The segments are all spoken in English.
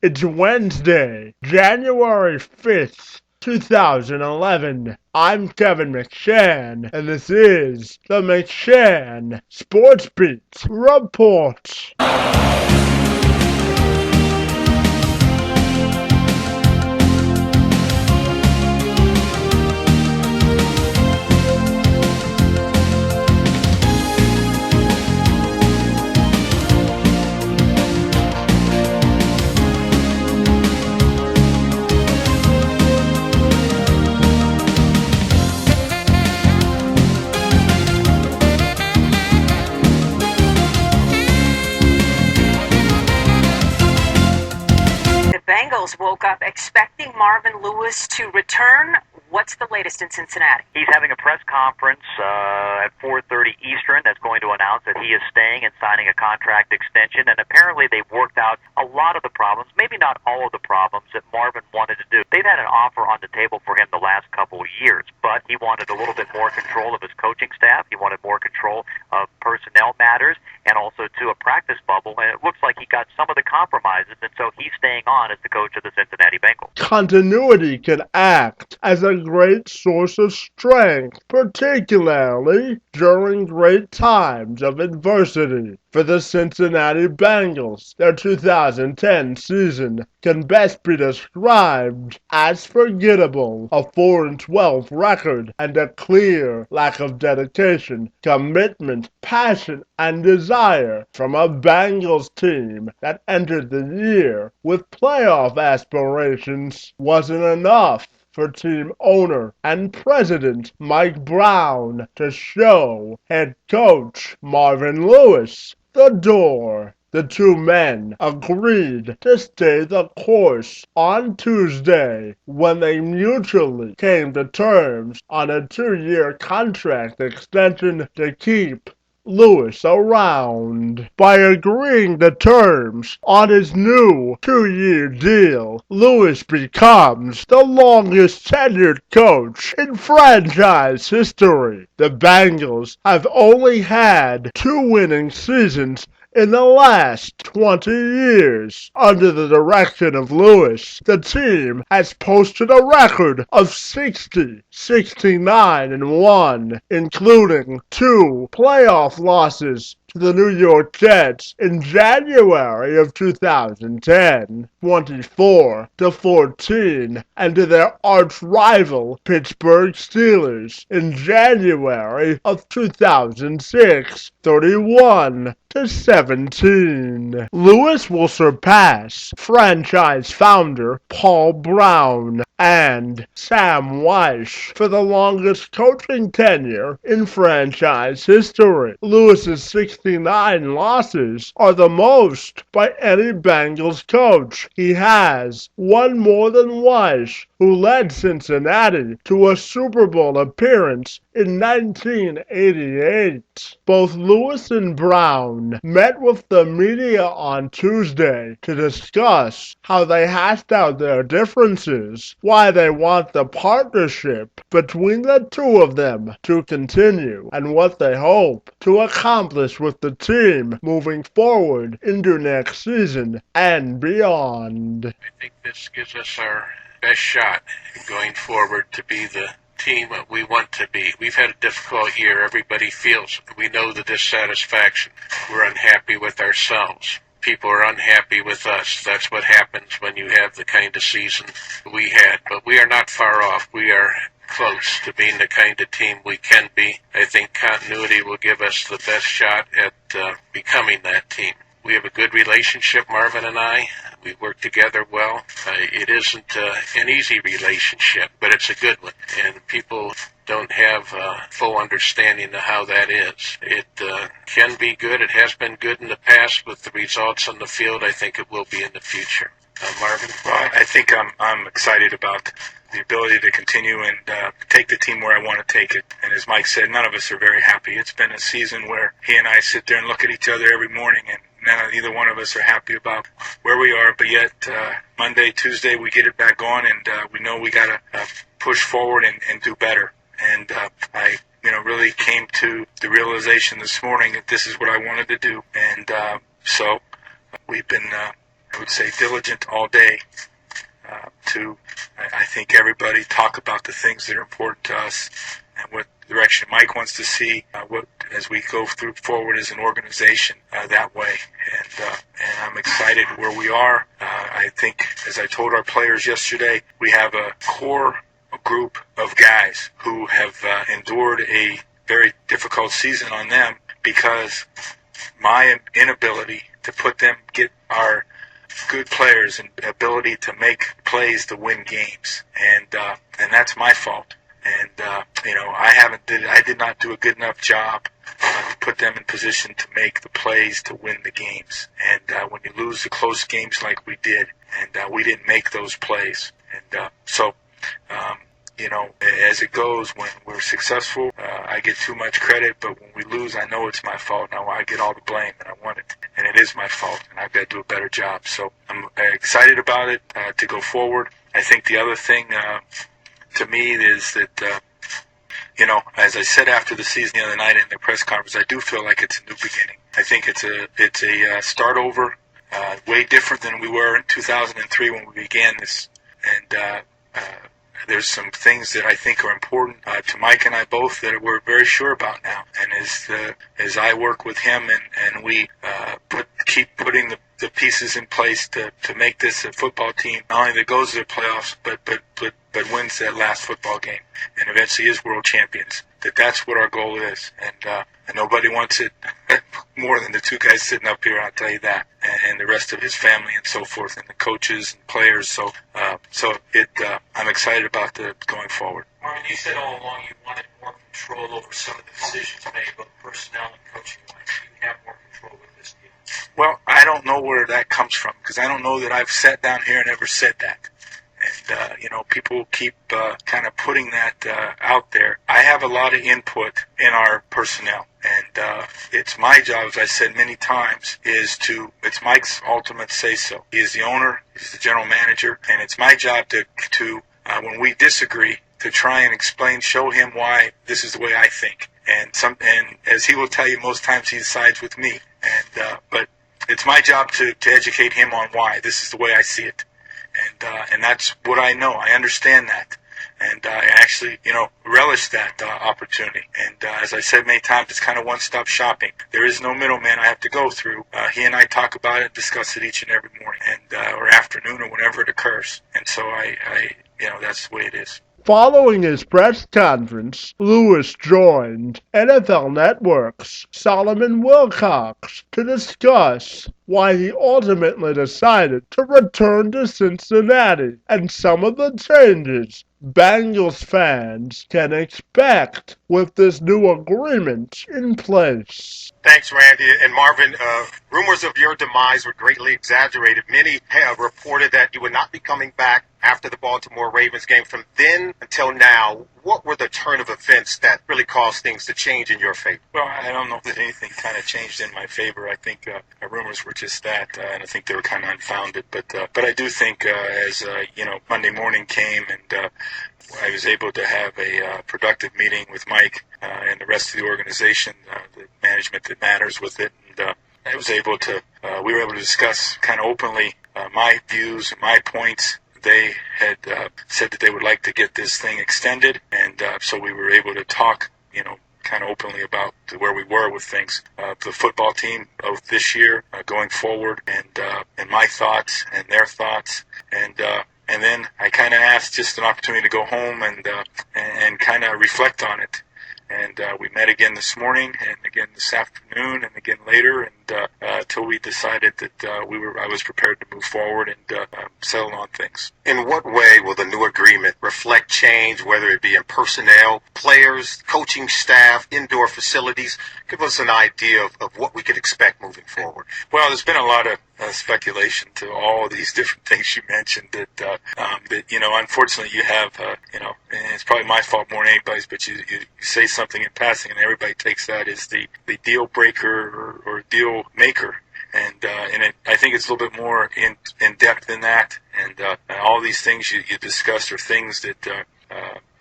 It's Wednesday, January 5th, 2011. I'm Kevin McShann, and this is the McShann Sports Beat Report. Bengals woke up expecting Marvin Lewis to return. What's the latest in Cincinnati? He's having a press conference at 4:30 Eastern that's going to announce that he is staying and signing a contract extension. And apparently they've worked out a lot of the problems, maybe not all of the problems that Marvin wanted to do. They've had an offer on the table for him the last couple of years, but he wanted a little bit more control of his coaching staff. He wanted more control of personnel matters and also to a practice bubble. And it looks like he got some of the compromises, and so he's staying on as the coach of the Cincinnati Bengals. Continuity can act as a great source of strength, particularly during great times of adversity. For the Cincinnati Bengals, their 2010 season can best be described as forgettable. A 4-12 record and a clear lack of dedication, commitment, passion, and desire from a Bengals team that entered the year with playoff aspirations wasn't enough for team owner and president Mike Brown to show head coach Marvin Lewis the door. The two men agreed to stay the course on Tuesday when they mutually came to terms on a 2-year contract extension to keep Lewis around. By agreeing to terms on his new 2-year deal, Lewis becomes the longest-tenured coach in franchise history. The Bengals have only had 2 winning seasons in the last 20 years. Under the direction of Lewis, the team has posted a record of 69-1, including 2 playoff losses to the New York Jets in January of 2010, 24-14, and to their arch-rival Pittsburgh Steelers in January of 2006, 31-17. Lewis will surpass franchise founder Paul Brown and Sam Weish for the longest coaching tenure in franchise history. Lewis's 69 losses are the most by any Bengals coach. He has one more than Weish, who led Cincinnati to a Super Bowl appearance in 1988. Both Lewis and Brown met with the media on Tuesday to discuss how they hashed out their differences, why they want the partnership between the two of them to continue, and what they hope to accomplish with the team moving forward into next season and beyond. I think this gives us our best shot going forward to be the team that we want to be. We've had a difficult year. Everybody feels we know the dissatisfaction. We're unhappy with ourselves. People are unhappy with us. That's what happens when you have the kind of season we had. But we are not far off. We are close to being the kind of team we can be. I think continuity will give us the best shot at becoming that team. We have a good relationship, Marvin and I. We work together well. It isn't an easy relationship, but it's a good one. And people don't have full understanding of how that is. It can be good. It has been good in the past with the results on the field. I think it will be in the future. Marvin? Well, I think I'm excited about the ability to continue and take the team where I want to take it. And as Mike said, none of us are very happy. It's been a season where he and I sit there and look at each other every morning, and neither one of us are happy about where we are. But yet, Monday, Tuesday, we get it back on, and we know we got to push forward and do better. And I really came to the realization this morning that this is what I wanted to do. And so we've been I would say, diligent all day to, I think, everybody talk about the things that are important to us and what direction Mike wants to see, what as we go forward as an organization that way. And I'm excited where we are. I think, as I told our players yesterday, we have a core group of guys who have endured a very difficult season on them because my inability to get our good players and ability to make plays to win games, and that's my fault. And I did not do a good enough job to put them in position to make the plays to win the games. And when you lose the close games like we did, and we didn't make those plays, and as it goes, when we're successful, I get too much credit, but when we lose, I know it's my fault. Now I get all the blame, and I want it, and it is my fault, and I've got to do a better job. So I'm excited about it to go forward. I think the other thing to me is that, as I said after the season the other night in the press conference, I do feel like it's a new beginning. I think it's a start over, way different than we were in 2003 when we began this, and there's some things that I think are important to Mike and I both that we're very sure about now. And as I work with him and we keep putting the pieces in place to make this a football team, not only that goes to the playoffs, but wins that last football game and eventually is world champions. That's what our goal is. And nobody wants it more than the two guys sitting up here, I'll tell you that, and the rest of his family and so forth, and the coaches and players. So I'm excited about the going forward. Marvin, you said all along you wanted more control over some of the decisions made, both personnel and coaching-wise. You have more control with this team. Well, I don't know where that comes from because I don't know that I've sat down here and ever said that. And, people keep kind of putting that out there. I have a lot of input in our personnel. And it's my job, as I said many times, it's Mike's ultimate say-so. He is the owner, he's the general manager, and it's my job to when we disagree, to try and explain, show him why this is the way I think. And as he will tell you, most times he sides with me. But it's my job to educate him on why this is the way I see it. And that's what I know. I understand that. And I actually, relish that opportunity. And as I said many times, it's kind of one-stop shopping. There is no middleman I have to go through. He and I talk about it, discuss it each and every morning or afternoon or whenever it occurs. And so that's the way it is. Following his press conference, Lewis joined NFL Network's Solomon Wilcox to discuss why he ultimately decided to return to Cincinnati and some of the changes Bengals fans can expect with this new agreement in place. Thanks, Randy. And Marvin, rumors of your demise were greatly exaggerated. Many have reported that you would not be coming back after the Baltimore Ravens game. From then until now, what were the turn of events that really caused things to change in your favor? Well, I don't know that anything kind of changed in my favor. I think rumors were just that, and I think they were kind of unfounded. But I do think as Monday morning came and I was able to have a productive meeting with Mike and the rest of the organization, the management that matters with it, and I was able to. We were able to discuss kind of openly my views and my points. They had said that they would like to get this thing extended, and so we were able to talk, kind of openly about where we were with things. The football team of this year going forward, and my thoughts and their thoughts, and then I kind of asked just an opportunity to go home and kind of reflect on it. And we met again this morning, and again this afternoon, and again later, and until we decided that I was prepared to move forward and settle on things. In what way will the new agreement reflect change, whether it be in personnel, players, coaching staff, indoor facilities? Give us an idea of what we could expect moving forward. Well, there's been a lot of speculation to all these different things you mentioned that unfortunately you have, and it's probably my fault more than anybody's, but you say something in passing and everybody takes that as the deal breaker or deal maker. And I think it's a little bit more in depth than that. And all these things you discussed are things that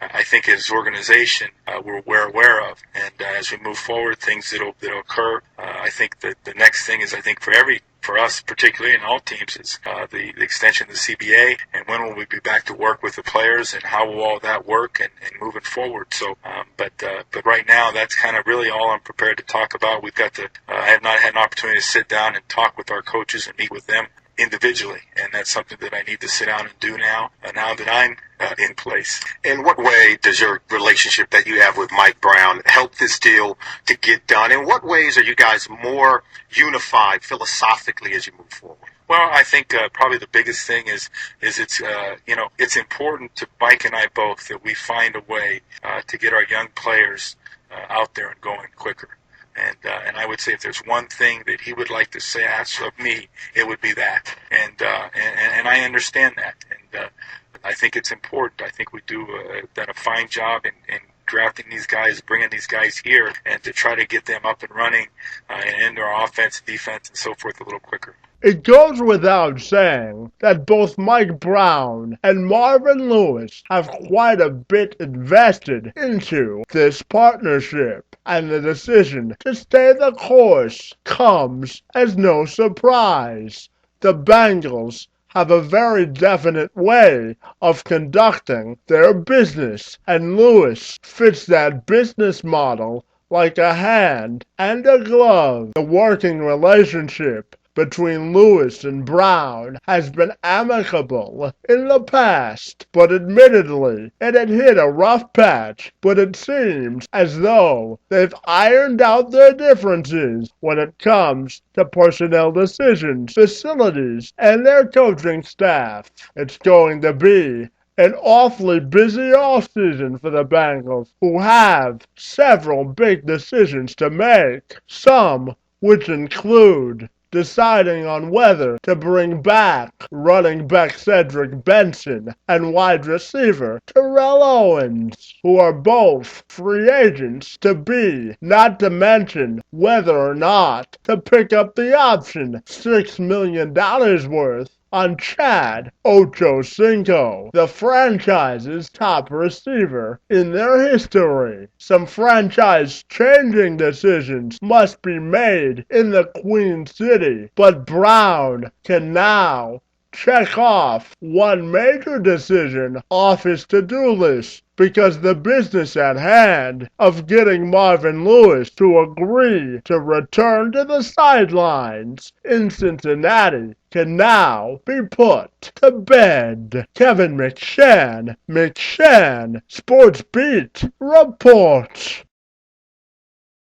I think as an organization we're aware of. And as we move forward, things that'll occur. I think that the next thing is, I think for every for us, particularly, and all teams, is the extension of the CBA, and when will we be back to work with the players, and how will all that work, and moving forward. So, but right now, that's kind of really all I'm prepared to talk about. We've got to. I have not had an opportunity to sit down and talk with our coaches and meet with them individually, and that's something that I need to sit down and do now that I'm in place. In what way does your relationship that you have with Mike Brown help this deal to get done? In what ways are you guys more unified philosophically as you move forward? Well, I think probably the biggest thing is it's it's important to Mike and I both that we find a way to get our young players out there and going quicker. And I would say if there's one thing that he would like to say ask of me, it would be that. And I understand that. And I think it's important. I think we done a fine job in drafting these guys, bringing these guys here, and to try to get them up and running and into our offense, defense, and so forth a little quicker. It goes without saying that both Mike Brown and Marvin Lewis have quite a bit invested into this partnership, and the decision to stay the course comes as no surprise. The Bengals have a very definite way of conducting their business, and Lewis fits that business model like a hand and a glove. The working relationship between Lewis and Brown has been amicable in the past, but admittedly it had hit a rough patch. But it seems as though they've ironed out their differences when it comes to personnel decisions, facilities, and their coaching staff. It's going to be an awfully busy offseason for the Bengals, who have several big decisions to make, some which include deciding on whether to bring back running back Cedric Benson and wide receiver Terrell Owens, who are both free agents to be, not to mention whether or not to pick up the option $6 million worth on Chad Ochocinco, the franchise's top receiver in their history. Some franchise-changing decisions must be made in the Queen City, but Brown can now check off one major decision off his to-do list, because the business at hand of getting Marvin Lewis to agree to return to the sidelines in Cincinnati can now be put to bed. Kevin McShann, Sports Beat, reports.